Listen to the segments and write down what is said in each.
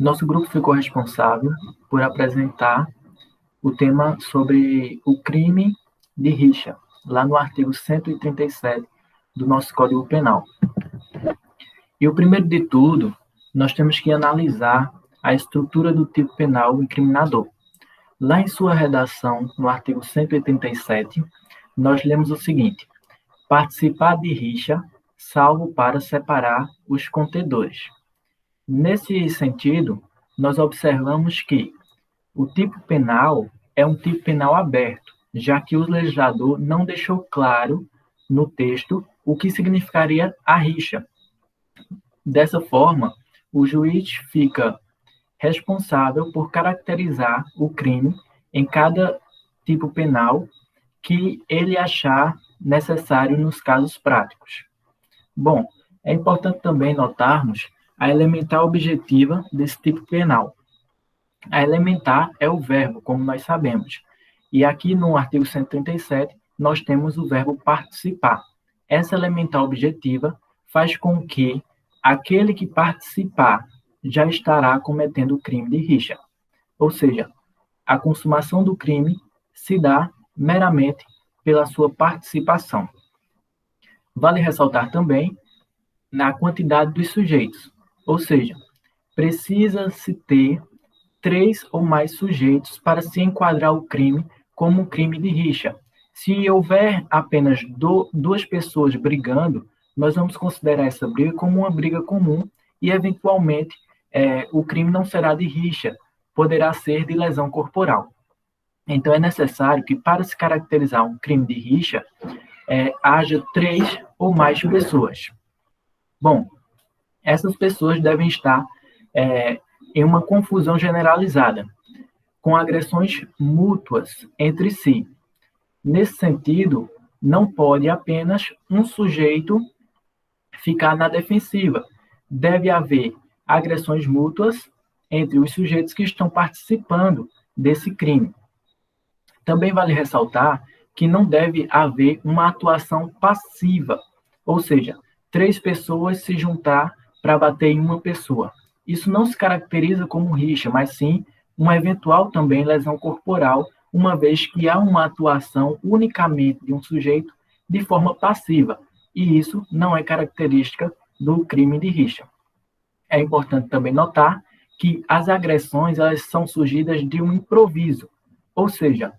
Nosso grupo ficou responsável por apresentar o tema sobre o crime de rixa, lá no artigo 137 do nosso Código Penal. E o primeiro de tudo, nós temos que analisar a estrutura do tipo penal incriminador. Lá em sua redação, no artigo 187, nós lemos o seguinte: participar de rixa, salvo para separar os contendores. Nesse sentido, nós observamos que o tipo penal é um tipo penal aberto, já que o legislador não deixou claro no texto o que significaria a rixa. Dessa forma, o juiz fica responsável por caracterizar o crime em cada tipo penal que ele achar necessário nos casos práticos. Bom, é importante também notarmos a elementar objetiva desse tipo penal. A elementar é o verbo, como nós sabemos. E aqui no artigo 137, nós temos o verbo participar. Essa elementar objetiva faz com que aquele que participar já estará cometendo o crime de rixa. Ou seja, a consumação do crime se dá meramente pela sua participação. Vale ressaltar também na quantidade dos sujeitos, ou seja, precisa-se ter 3 ou mais sujeitos para se enquadrar o crime como um crime de rixa. Se houver apenas 2 pessoas brigando, nós vamos considerar essa briga como uma briga comum e, eventualmente, o crime não será de rixa, poderá ser de lesão corporal. Então, é necessário que, para se caracterizar um crime de rixa, haja 3 ou mais pessoas. Bom, essas pessoas devem estar em uma confusão generalizada, com agressões mútuas entre si. Nesse sentido, não pode apenas um sujeito ficar na defensiva. Deve haver agressões mútuas entre os sujeitos que estão participando desse crime. Também vale ressaltar que não deve haver uma atuação passiva, ou seja, 3 pessoas se juntar para bater em uma pessoa. Isso não se caracteriza como rixa, mas sim uma eventual também lesão corporal, uma vez que há uma atuação unicamente de um sujeito de forma passiva, e isso não é característica do crime de rixa. É importante também notar que as agressões elas são surgidas de um improviso, ou seja,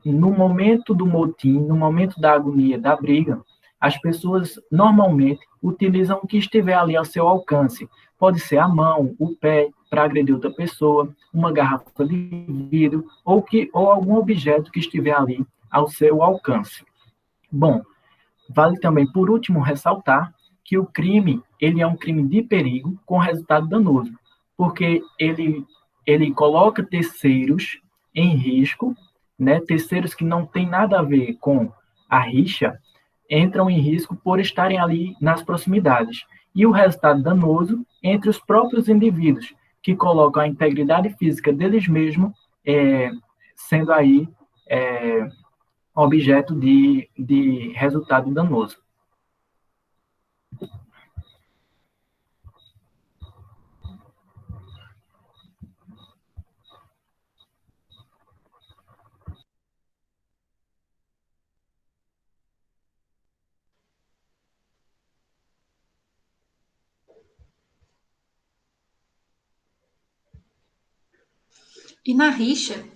no momento do motim, no momento da agonia, da briga, as pessoas normalmente utilizam o que estiver ali ao seu alcance. Pode ser a mão, o pé, para agredir outra pessoa, uma garrafa de vidro, ou algum objeto que estiver ali ao seu alcance. Bom, vale também, por último, ressaltar que o crime ele é um crime de perigo com resultado danoso, porque ele coloca terceiros em risco, né? Terceiros que não têm nada a ver com a rixa, entram em risco por estarem ali nas proximidades. E o resultado danoso entre os próprios indivíduos, que colocam a integridade física deles mesmos sendo aí objeto de resultado danoso. E na rixa,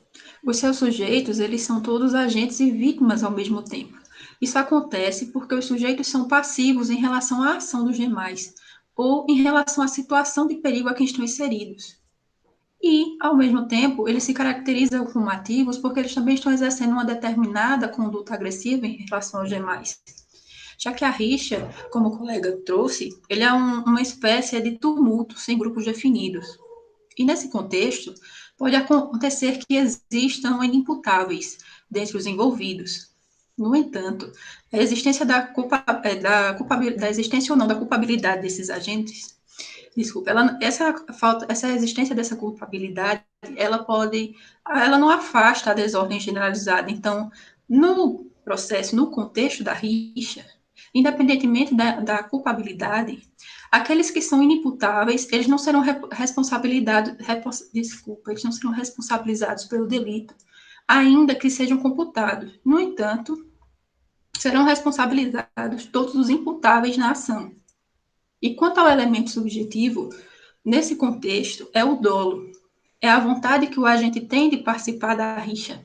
os seus sujeitos, eles são todos agentes e vítimas ao mesmo tempo. Isso acontece porque os sujeitos são passivos em relação à ação dos demais, ou em relação à situação de perigo a quem estão inseridos. E, ao mesmo tempo, eles se caracterizam como ativos porque eles também estão exercendo uma determinada conduta agressiva em relação aos demais. Já que a rixa, como o colega trouxe, ele é uma espécie de tumulto sem grupos definidos. E nesse contexto, pode acontecer que existam inimputáveis dentre os envolvidos. No entanto, a existência da existência ou não da culpabilidade desses agentes, essa existência dessa culpabilidade, ela não afasta a desordem generalizada. Então, no processo, no contexto da rixa, independentemente da culpabilidade, Aqueles que são inimputáveis, eles não serão eles não serão responsabilizados pelo delito, ainda que sejam computados. No entanto, serão responsabilizados todos os imputáveis na ação. E quanto ao elemento subjetivo, nesse contexto, é o dolo, é a vontade que o agente tem de participar da rixa.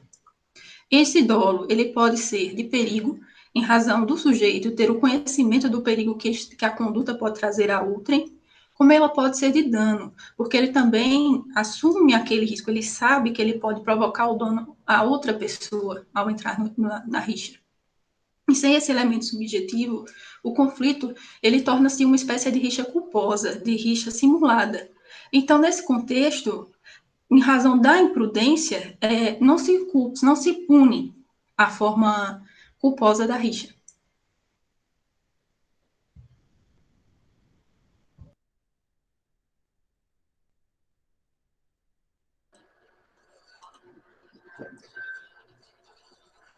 Esse dolo, ele pode ser de perigo, em razão do sujeito ter o conhecimento do perigo que a conduta pode trazer a outrem, como ela pode ser de dano, porque ele também assume aquele risco, ele sabe que ele pode provocar o dano a outra pessoa ao entrar na rixa. E sem esse elemento subjetivo, o conflito, ele torna-se uma espécie de rixa culposa, de rixa simulada. Então, nesse contexto, em razão da imprudência, não se pune a forma culposa da rixa.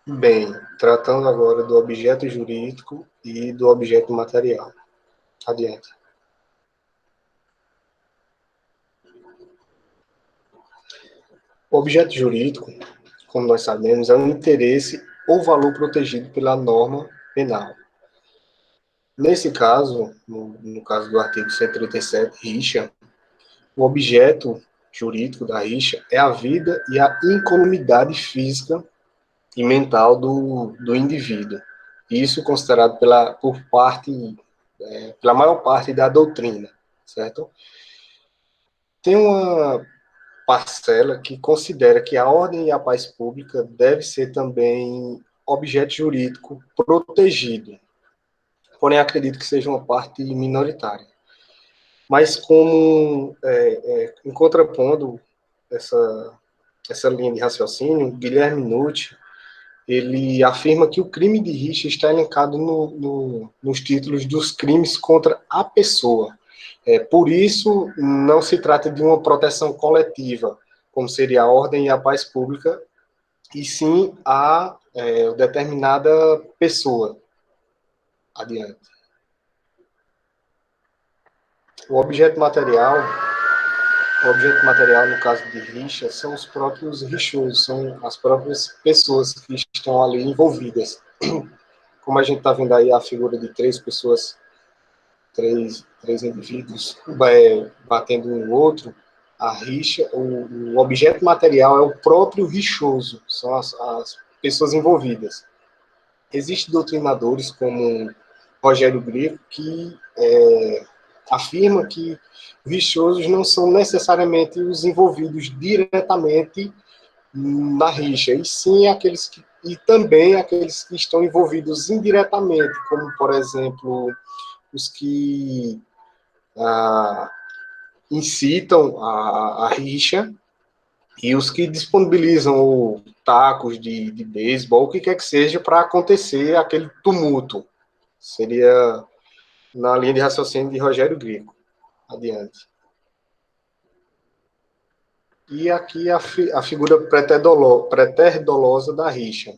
Bem, tratando agora do objeto jurídico e do objeto material. Adiante. O objeto jurídico, como nós sabemos, é um interesse ou valor protegido pela norma penal. Nesse caso, no caso do artigo 137, rixa, o objeto jurídico da rixa é a vida e a incolumidade física e mental do indivíduo. Isso considerado pela maior parte da doutrina, certo? Tem uma parcela que considera que a ordem e a paz pública deve ser também objeto jurídico protegido. Porém, acredito que seja uma parte minoritária. Mas em contrapondo essa linha de raciocínio, Guilherme Nucci, ele afirma que o crime de rixa está elencado nos títulos dos crimes contra a pessoa. Por isso, não se trata de uma proteção coletiva, como seria a ordem e a paz pública, e sim a determinada pessoa. Adiante. O objeto material, no caso de rixa, são os próprios rixosos, são as próprias pessoas que estão ali envolvidas. Como a gente está vendo aí a figura de três pessoas, três indivíduos batendo um no outro, a rixa, o objeto material é o próprio rixoso, são as pessoas envolvidas. Existem doutrinadores como Rogério Greco que afirma que rixosos não são necessariamente os envolvidos diretamente na rixa, e sim e também aqueles que estão envolvidos indiretamente, como, por exemplo, os que incitam a rixa e os que disponibilizam tacos de beisebol, o que quer que seja, para acontecer aquele tumulto. Seria na linha de raciocínio de Rogério Greco. Adiante. E aqui a figura preterdolosa da rixa.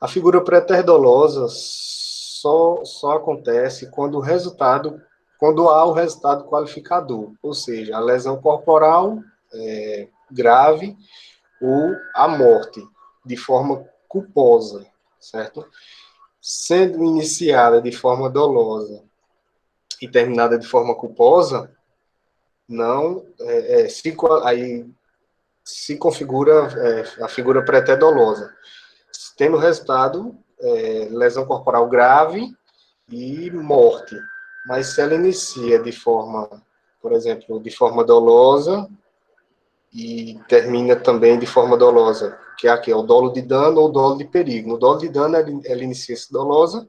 A figura preterdolosa só acontece quando há o resultado qualificador, ou seja, a lesão corporal grave ou a morte de forma culposa, certo? Sendo iniciada de forma dolosa e terminada de forma culposa, não se configura a figura preterdolosa, tendo resultado lesão corporal grave e morte. Mas se ela inicia de forma, por exemplo, de forma dolosa e termina também de forma dolosa, que é o dolo de dano ou dolo de perigo. No dolo de dano, ela inicia-se dolosa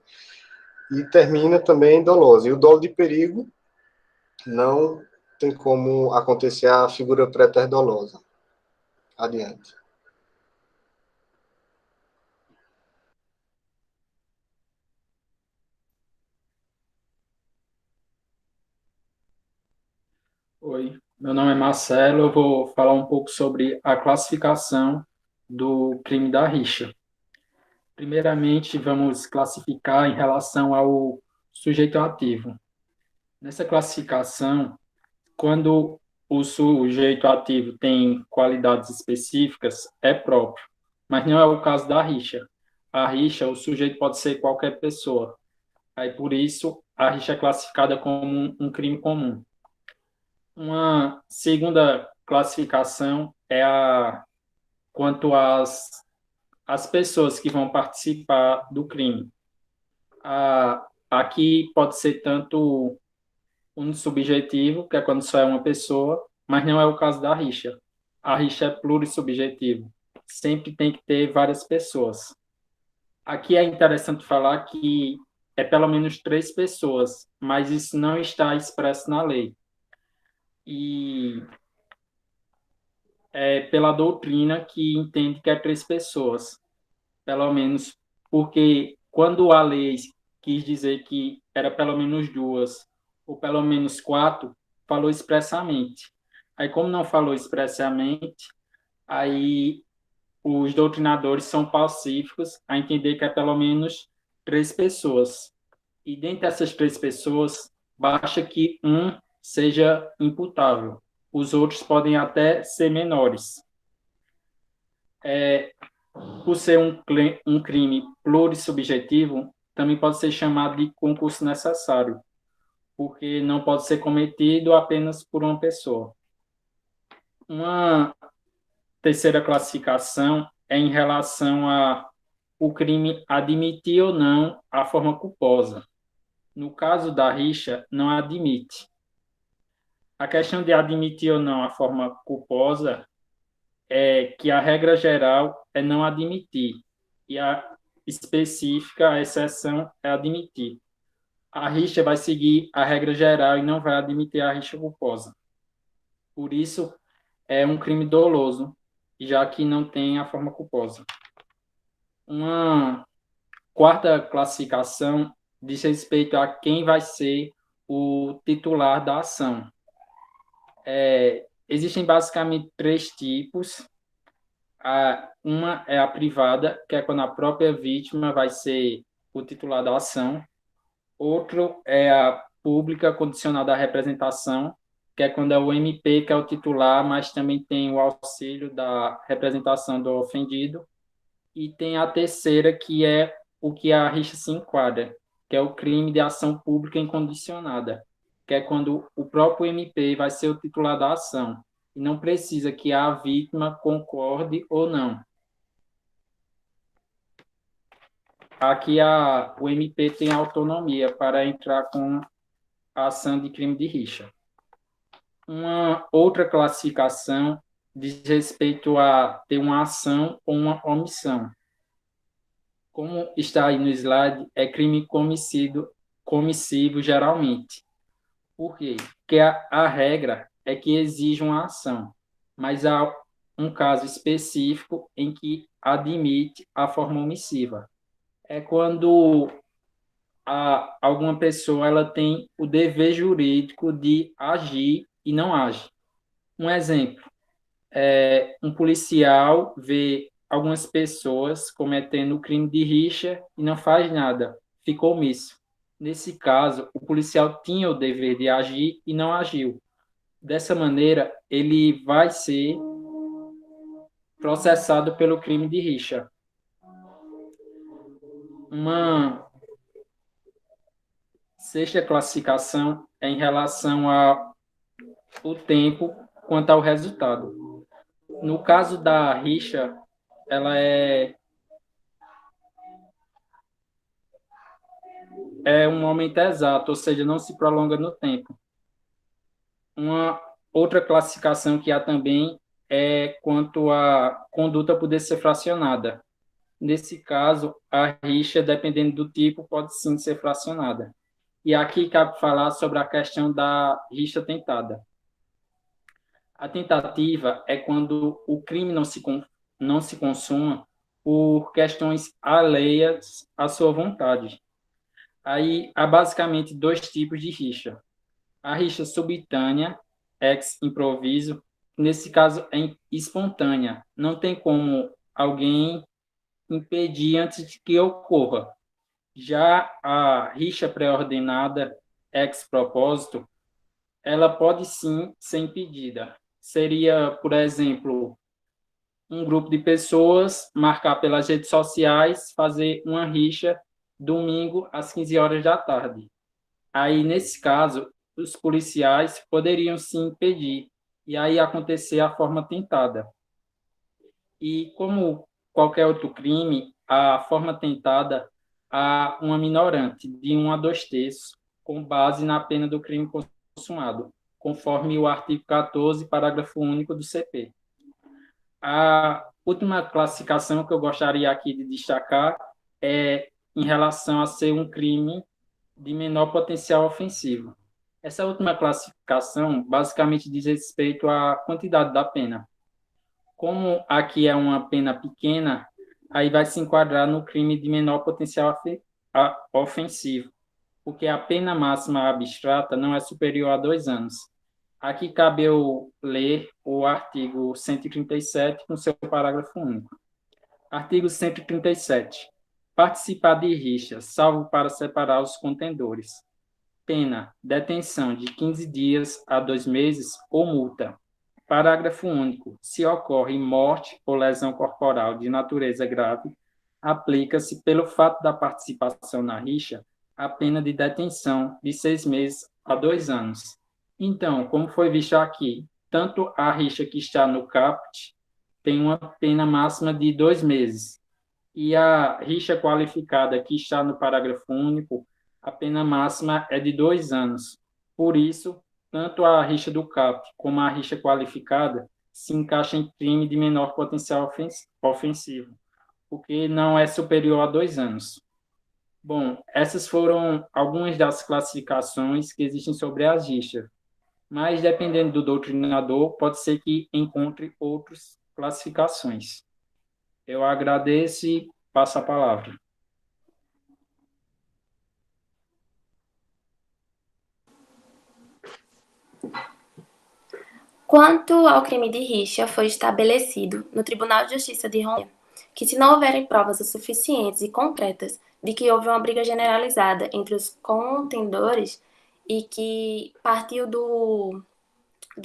e termina também dolosa. E o dolo de perigo não tem como acontecer a figura preterdolosa. Adiante. Oi, meu nome é Marcelo, eu vou falar um pouco sobre a classificação do crime da rixa. Primeiramente, vamos classificar em relação ao sujeito ativo. Nessa classificação, quando o sujeito ativo tem qualidades específicas, é próprio, mas não é o caso da rixa. A rixa, o sujeito pode ser qualquer pessoa. Aí, por isso, a rixa é classificada como um crime comum. Uma segunda classificação é quanto às pessoas que vão participar do crime. Aqui pode ser tanto unissubjetivo, que é quando só é uma pessoa, mas não é o caso da rixa. A rixa é plurissubjetivo. Sempre tem que ter várias pessoas. Aqui é interessante falar que é pelo menos 3 pessoas, mas isso não está expresso na lei. E é pela doutrina que entende que é 3 pessoas, pelo menos, porque quando a lei quis dizer que era pelo menos 2 ou pelo menos 4, falou expressamente. Aí, como não falou expressamente, aí os doutrinadores são pacíficos a entender que é pelo menos 3 pessoas. E dentre essas 3 pessoas, basta que um seja imputável. Os outros podem até ser menores. Por ser um crime plurissubjetivo, também pode ser chamado de concurso necessário, porque não pode ser cometido apenas por uma pessoa. Uma terceira classificação é em relação a o crime admitir ou não a forma culposa. No caso da rixa, não admite. A questão de admitir ou não a forma culposa é que a regra geral é não admitir e a específica, a exceção, é admitir. A rixa vai seguir a regra geral e não vai admitir a rixa culposa. Por isso, é um crime doloso, já que não tem a forma culposa. Uma quarta classificação diz respeito a quem vai ser o titular da ação. Existem basicamente 3 tipos. Uma é a privada, que é quando a própria vítima vai ser o titular da ação. Outro é a pública, condicionada à representação, que é quando é o MP que é o titular, mas também tem o auxílio da representação do ofendido. E tem a terceira, que é o que a rixa se enquadra, que é o crime de ação pública incondicionada, que é quando o próprio MP vai ser o titular da ação, e não precisa que a vítima concorde ou não. Aqui o MP tem autonomia para entrar com a ação de crime de rixa. Uma outra classificação diz respeito a ter uma ação ou uma omissão. Como está aí no slide, é crime comissivo geralmente. Por quê? Porque a regra é que exige uma ação, mas há um caso específico em que admite a forma omissiva. É quando alguma pessoa ela tem o dever jurídico de agir e não age. Um exemplo, um policial vê algumas pessoas cometendo o crime de rixa e não faz nada, ficou omisso. Nesse caso, o policial tinha o dever de agir e não agiu. Dessa maneira, ele vai ser processado pelo crime de rixa. Uma sexta classificação é em relação ao tempo quanto ao resultado. No caso da rixa, ela é um momento exato, ou seja, não se prolonga no tempo. Uma outra classificação que há também é quanto à conduta poder ser fracionada. Nesse caso, a rixa, dependendo do tipo, pode sim ser fracionada. E aqui cabe falar sobre a questão da rixa tentada. A tentativa é quando o crime não se consuma por questões alheias à sua vontade. Aí há basicamente 2 tipos de rixa. A rixa subitânea, ex improviso, nesse caso é espontânea. Não tem como alguém impedir antes de que ocorra. Já a rixa pré-ordenada ex propósito, ela pode sim ser impedida. Seria, por exemplo, um grupo de pessoas marcar pelas redes sociais, fazer uma rixa domingo às 15 horas da tarde. Aí, nesse caso, os policiais poderiam sim impedir, e aí acontecer a forma tentada. E como qualquer outro crime, a forma tentada há uma minorante de 1 a 2 terços, com base na pena do crime consumado, conforme o artigo 14, parágrafo único do CP. A última classificação que eu gostaria aqui de destacar é em relação a ser um crime de menor potencial ofensivo. Essa última classificação basicamente diz respeito à quantidade da pena. Como aqui é uma pena pequena, aí vai se enquadrar no crime de menor potencial ofensivo, porque a pena máxima abstrata não é superior a 2 anos. Aqui cabe eu ler o artigo 137 com seu parágrafo único. Artigo 137. Participar de rixa, salvo para separar os contendores. Pena, detenção de 15 dias a 2 meses ou multa. Parágrafo único. Se ocorre morte ou lesão corporal de natureza grave, aplica-se, pelo fato da participação na rixa, a pena de detenção de 6 meses a 2 anos. Então, como foi visto aqui, tanto a rixa que está no caput tem uma pena máxima de 2 meses, e a rixa qualificada que está no parágrafo único, a pena máxima é de 2 anos. Por isso, tanto a rixa do caput como a rixa qualificada se encaixam em crime de menor potencial ofensivo, porque não é superior a 2 anos. Bom, essas foram algumas das classificações que existem sobre as rixas, mas dependendo do doutrinador, pode ser que encontre outras classificações. Eu agradeço e passo a palavra. Quanto ao crime de rixa, foi estabelecido no Tribunal de Justiça de Rondônia que, se não houverem provas o suficientes e concretas de que houve uma briga generalizada entre os contendores e que partiu do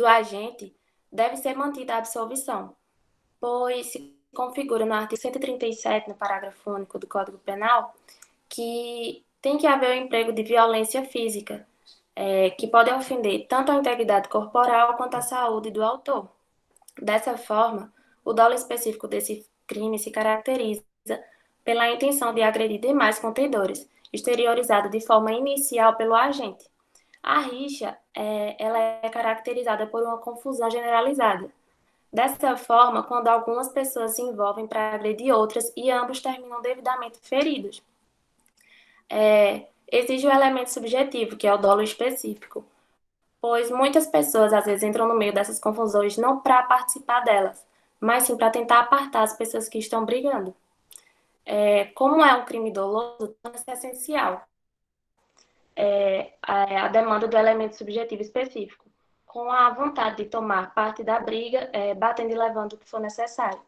agente, deve ser mantida a absolvição, pois se configura no artigo 137, no parágrafo único do Código Penal, que tem que haver o emprego de violência física, que pode ofender tanto a integridade corporal quanto a saúde do autor. Dessa forma, o dolo específico desse crime se caracteriza pela intenção de agredir demais contendores, exteriorizado de forma inicial pelo agente. A rixa ela é caracterizada por uma confusão generalizada. Dessa forma, quando algumas pessoas se envolvem para agredir outras e ambos terminam devidamente feridos. Exige o elemento subjetivo, que é o dolo específico, pois muitas pessoas às vezes entram no meio dessas confusões não para participar delas, mas sim para tentar apartar as pessoas que estão brigando. Como é um crime doloso, é essencial a demanda do elemento subjetivo específico, com a vontade de tomar parte da briga, batendo e levando o que for necessário.